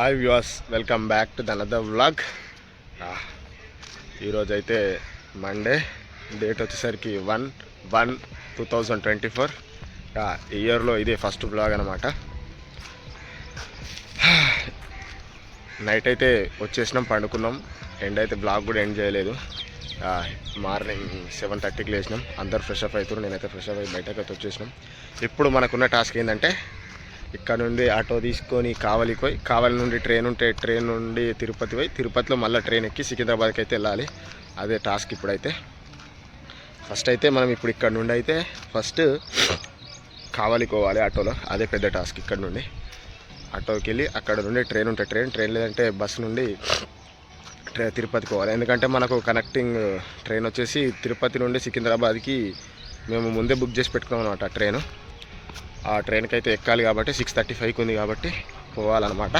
Hi viewers, welcome back to another vlog. ఈరోజు అయితే Monday, date వచ్చేసరికి 1/1/2024. ఈ ఇయర్లో ఇదే ఫస్ట్ వ్లాగ్ అనమాట. నైట్ అయితే వచ్చేసినాం, పండుకున్నాం. ఎండ్ అయితే బ్లాగ్ కూడా ఎండ్ చేయలేదు. మార్నింగ్ 7:30కి లేచినాం. అందరు ఫ్రెష్ అప్ అవుతారు. నేనైతే ఫ్రెష్ అప్ అయ్యి బయటకు అయితే వచ్చేసినాం. ఇప్పుడు మనకున్న టాస్క్ ఏంటంటే, ఇక్కడ నుండి ఆటో తీసుకొని కావలికి పోయి, కావలి నుండి ట్రైన్ ఉంటే ట్రైన్ నుండి తిరుపతి పోయి, తిరుపతిలో మళ్ళీ ట్రైన్ ఎక్కి సికింద్రాబాద్కి అయితే వెళ్ళాలి. అదే టాస్క్ ఇప్పుడైతే. ఫస్ట్ అయితే మనం ఇప్పుడు ఇక్కడ నుండి అయితే ఫస్ట్ కావలికి పోవాలి ఆటోలో. అదే పెద్ద టాస్క్. ఇక్కడ నుండి ఆటోకి వెళ్ళి అక్కడ నుండి ట్రైన్ ఉంటే ట్రైన్ లేదంటే బస్సు నుండి తిరుపతికి పోవాలి. ఎందుకంటే మనకు కనెక్టింగ్ ట్రైన్ వచ్చేసి తిరుపతి నుండి సికింద్రాబాద్కి మేము ముందే బుక్ చేసి పెట్టుకున్నాం అనమాట ట్రైను. ఆ ట్రైన్కి అయితే ఎక్కాలి కాబట్టి 6:35కి ఉంది కాబట్టి పోవాలన్నమాట.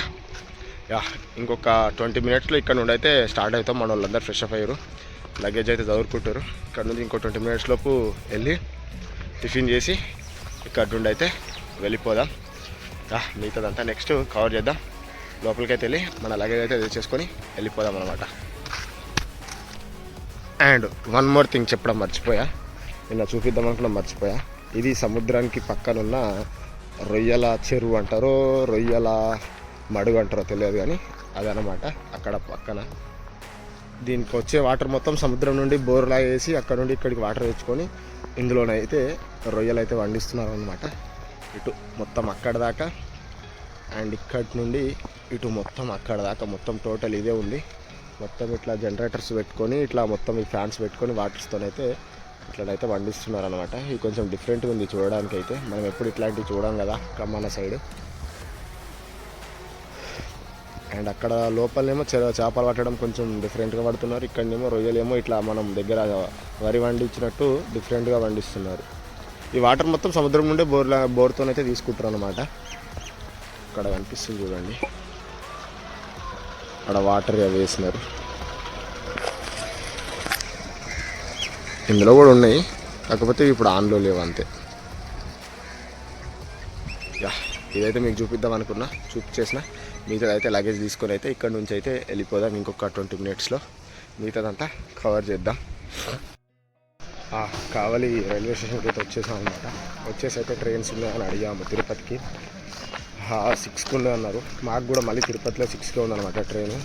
ఇంకొక 20 మినిట్స్లో ఇక్కడ నుండి అయితే స్టార్ట్ అవుతాం. మన వాళ్ళందరూ ఫ్రెష్ అప్ అయ్యారు, లగేజ్ అయితే చదువుకుంటారు. ఇక్కడ నుంచి ఇంకో 20 మినిట్స్ లోపు వెళ్ళి టిఫిన్ చేసి ఇక్కడ నుండి అయితే వెళ్ళిపోదాం. మిగతాదంతా నెక్స్ట్ కవర్ చేద్దాం. లోపలికి అయితే వెళ్ళి మన లగేజ్ అయితే తెచ్చేసుకొని వెళ్ళిపోదాం అనమాట. అండ్ వన్ మోర్ థింగ్ చెప్పడం మర్చిపోయా, నిన్న చూపిద్దాం అనుకున్నా మర్చిపోయా. ఇది సముద్రానికి పక్కనున్న రొయ్యల చెరువు అంటారో, రొయ్యల మడుగు అంటారో తెలియదు, కానీ అదనమాట. అక్కడ పక్కన దీనికి వచ్చే వాటర్ మొత్తం సముద్రం నుండి బోర్లా వేసి అక్కడ నుండి ఇక్కడికి వాటర్ తెచ్చుకొని ఇందులోనైతే రొయ్యలు అయితే వండిస్తున్నారు అనమాట. ఇటు మొత్తం అక్కడ దాకా అండ్ ఇక్కడి నుండి ఇటు మొత్తం అక్కడ దాకా మొత్తం టోటల్ ఇదే ఉంది. మొత్తం ఇట్లా జనరేటర్స్ పెట్టుకొని ఇట్లా మొత్తం ఈ ఫ్యాన్స్ పెట్టుకొని వాటర్స్తోనైతే ఇట్లనైతే వండిస్తున్నారు అనమాట. ఇది కొంచెం డిఫరెంట్గా ఉంది చూడడానికి అయితే. మనం ఎప్పుడు ఇట్లాంటివి చూడం కదా మన సైడ్. అండ్ అక్కడ లోపలనేమో చేపలు పట్టడం కొంచెం డిఫరెంట్గా పడుతున్నారు. ఇక్కడనేమో రొయ్యలేమో ఇట్లా మనం దగ్గర వరి వండించినట్టు డిఫరెంట్గా వండిస్తున్నారు. ఈ వాటర్ మొత్తం సముద్రం నుండే బోర్తోనైతే తీసుకుంటారు అనమాట. అక్కడ కనిపిస్తుంది చూడండి, అక్కడ వాటర్ వేసినారు. ఇందులో కూడా ఉన్నాయి, కాకపోతే ఇప్పుడు ఆన్లో లేవు అంతే. ఇదైతే మీకు చూపిద్దాం అనుకున్నా, చూపించేసిన. మిగతాదైతే లగేజ్ తీసుకొని అయితే ఇక్కడ నుంచి అయితే వెళ్ళిపోదాం. ఇంకొక 20 మినిట్స్లో మిగతాదంతా కవర్ చేద్దాం. కావలి రైల్వే స్టేషన్కి అయితే వచ్చేసాం అనమాట. వచ్చేసి అయితే ట్రైన్స్ ఉన్నాయని అడిగాము తిరుపతికి. 6కి ఉన్నాయి అన్నారు. మాకు కూడా మళ్ళీ తిరుపతిలో 6కే ఉందన్నమాట ట్రైను.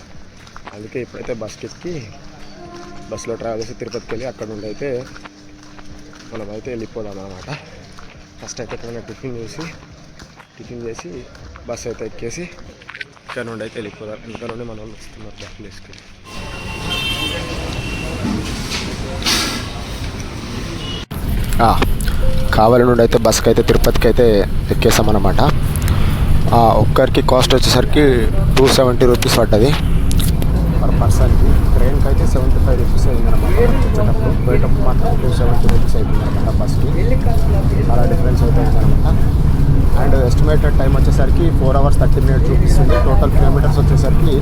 అందుకే ఇప్పుడైతే బస్కి ఎక్కి బస్సులో ట్రావెల్ చేసి తిరుపతికి వెళ్ళి అక్కడ నుండి అయితే మనమైతే వెళ్ళిపోదాం అనమాట. ఫస్ట్ అయితే ఎక్కడైనా టిఫిన్ చేసి బస్సు అయితే ఎక్కేసి ఇక్కడ నుండి అయితే వెళ్ళిపోదాం. ఇంకా నుండి మన వాళ్ళు వస్తున్నారు బస్సులు వేసుకొని. కావలి నుండి అయితే బస్కి అయితే తిరుపతికి అయితే ఎక్కేసామన్నమాట. ఒక్కరికి కాస్ట్ వచ్చేసరికి 270 రూపీస్ పడ్డది పర్ పర్సన్కి. ట్రైన్కి అయితే 75 రూపీస్ అయిందన్నమాట. వచ్చేటప్పుడు పోయేటప్పుడు మాత్రం 270 రూపీస్ అయిపోయింది అనమాట బస్కి. చాలా డిఫరెన్స్ అవుతుంది అనమాట. అండ్ ఎస్టిమేటెడ్ టైం వచ్చేసరికి 4 hours 30 minutes చూపిస్తుంది. టోటల్ కిలోమీటర్స్ వచ్చేసరికి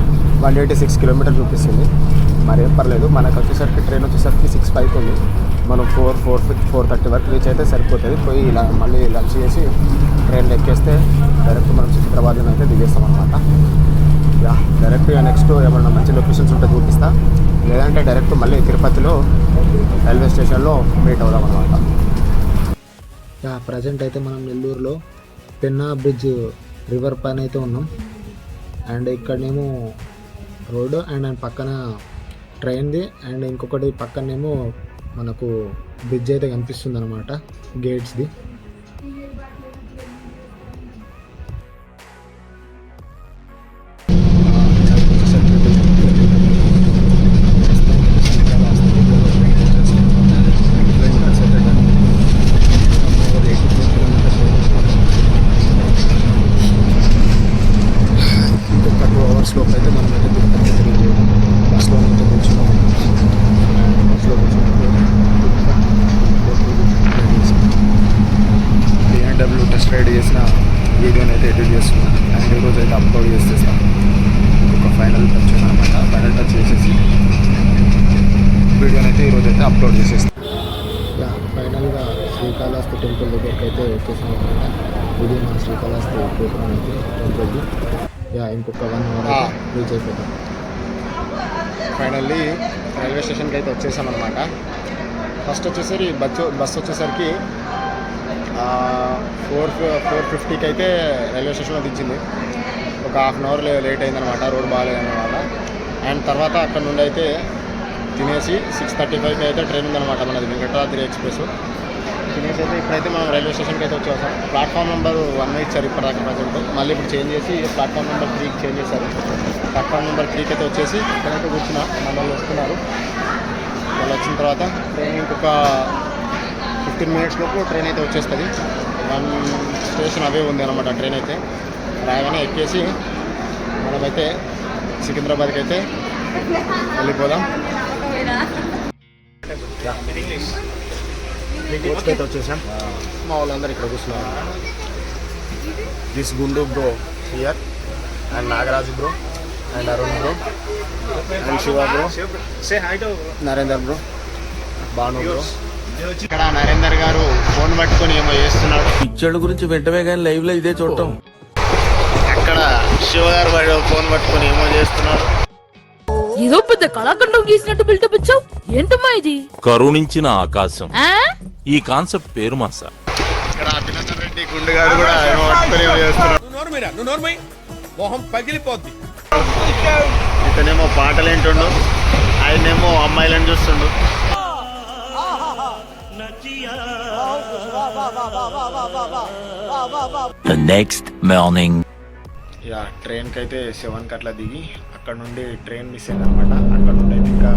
186 కిలోమీటర్స్ చూపిస్తుంది. మరి ఏం పర్లేదు, మనకు వచ్చేసరికి ట్రైన్ వచ్చేసరికి 6:05 ఉంది. మనం 4:30 వరకు రీచ్ అయితే సరిపోతుంది. పోయి ఇలా మళ్ళీ లంచ్ చేసి ట్రైన్ ఎక్కేస్తే డైరెక్ట్ మనం సికింద్రాబాద్లో అయితే దిగేస్తాం అనమాట. డైరెక్ట్గా నెక్స్ట్ ఏమన్నా మంచి లొకేషన్స్ ఉంటే చూపిస్తా, లేదంటే డైరెక్ట్ మళ్ళీ తిరుపతిలో రైల్వే స్టేషన్లో మీట్ అవుదాం అనమాట. ప్రజెంట్ అయితే మనం నెల్లూరులో పెన్నా బ్రిడ్జ్ రివర్ పైన అయితే ఉన్నాం. అండ్ ఇక్కడనేమో రోడ్డు అండ్ పక్కన ట్రైన్ది, అండ్ ఇంకొకటి పక్కనేమో మనకు బ్రిడ్జ్ అయితే కనిపిస్తుంది అనమాట, గేట్స్ది. రైడ్ చేసిన వీడియోని అయితే ఎడిట్ చేస్తున్నాను. అండ్ ఈరోజు అయితే అప్లోడ్ చేసేస్తాను. ఇంకొక ఫైనల్ టచ్ అనమాట. ఫైనల్ టచ్ చేసేసి వీడియోని అయితే ఈరోజు అయితే అప్లోడ్ చేసేస్తాను. ఫైనల్గా శ్రీకాళహస్తి టెంపుల్ దగ్గరికి అయితే వచ్చేసాం అనమాట. ఇది మా శ్రీకాళహస్తి టెంపుల్. ఇంకొక 1 అవర్ రీచ్ అయిపోతాం. ఫైనల్లీ రైల్వే స్టేషన్కి అయితే వచ్చేసాం అనమాట. ఫస్ట్ వచ్చేసరి బస్సు వచ్చేసరికి 4:50కి అయితే రైల్వే స్టేషన్లో దించింది. ఒక హాఫ్ అన్ అవర్ లేట్ అయిందనమాట, రోడ్ బాగాలేదన్నమాట. అండ్ తర్వాత అక్కడ నుండి అయితే తినేసి 6:35కి అయితే ట్రైన్ ఉందన్నమాట మనది, వెంకటాద్రి ఎక్స్ప్రెస్. తినేసి అయితే ఇప్పుడైతే మనం రైల్వే స్టేషన్కి అయితే వచ్చేసాం. ప్లాట్ఫామ్ నెంబర్ 1 ఇచ్చారు ఇప్పటిదాకా ప్రజెంట్, మళ్ళీ ఇప్పుడు చేంజ్ చేసి ప్లాట్ఫామ్ నెంబర్ 3కి చేంజ్ చేశారు. ప్లాట్ఫామ్ నెంబర్ 3కి అయితే వచ్చేసి ఇక్కడైతే కూర్చున్నా, మన వాళ్ళు వస్తున్నారు. వాళ్ళు వచ్చిన తర్వాత ట్రైన్ ఇంకొక 15 మినిట్స్ లోపు ట్రైన్ అయితే వచ్చేస్తుంది. 1 స్టేషన్ అవే ఉంది అనమాట ట్రైన్ అయితే. రాగానే ఎక్కేసి మనమైతే సికింద్రాబాద్కి అయితే వెళ్ళిపోదాం. కోచ్కి అయితే వచ్చేసాం. మా వాళ్ళందరూ ఇక్కడ కూర్చున్నారు. దిస్ గుండు bro here, and Nagaraju bro, and Arun bro, and Shiva bro, Narender bro, Bhanu bro. ఇక్కడ నరేందర్ గారు ఫోన్ పట్టుకొని ఏమో చేస్తున్నాడు. పిక్చర్ల గురించి వెంటనే కానీ లైవ్ లో ఇదే చూడటం. అక్కడ శివ గారు ఫోన్ పట్టుకొని ఏమో చేస్తున్నాడు. ఏదో పెద్ద కళాఖండం గీసినట్టు బిల్డప్ ఇచ్చావు, ఏంటమ్మా ఇది? కరుణించిన ఆకాశం, ఈ కాన్సెప్ట్ పేరు మా సార్. ఇక్కడ అభినందన్ రెడ్డి గుండెగాడు కూడా ఏమో పట్టుకొని ఏమో చేస్తున్నాడు. మొహం పగిలిపోద్ది. ఇతనేమో పాటలు ఏంటుండు, ఆయనేమో అమ్మాయిలను చూస్తుండు. The next morning. ఇక ట్రైన్కి అయితే 7కి అట్లా దిగి అక్కడ నుండి ట్రైన్ మిస్ అయింది అనమాట. అక్కడ నుండి అయితే ఇంకా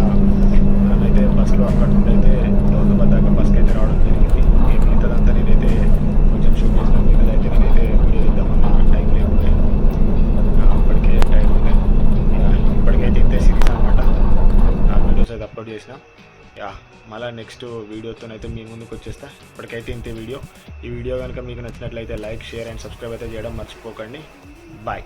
మనమైతే బస్సులో అక్కడ నుండి అయితే దౌలతాబాద్ దాకా బస్కి అయితే రావడం జరిగింది. మిగతాదంతా నేనైతే కొంచెం షూట్ చేసిన, మిగతాదైతే నేనైతే వీడియో ఇద్దామన్న టైం లేకుండే, అప్పటికే టైం ఉంది. ఇప్పటికైతే ఇంతే సిరీస్ అనమాట. ఆ వీడియోస్ అయితే అప్లోడ్ చేసిన. మళ్ళీ నెక్స్ట్ వీడియోతోనైతే మీ ముందుకు వచ్చేస్తా. ఇప్పటికైతే ఇంతే వీడియో. ఈ వీడియో కనుక మీకు నచ్చినట్లయితే లైక్, షేర్ అండ్ సబ్స్క్రైబ్ అయితే చేయడం మర్చిపోకండి. Bye.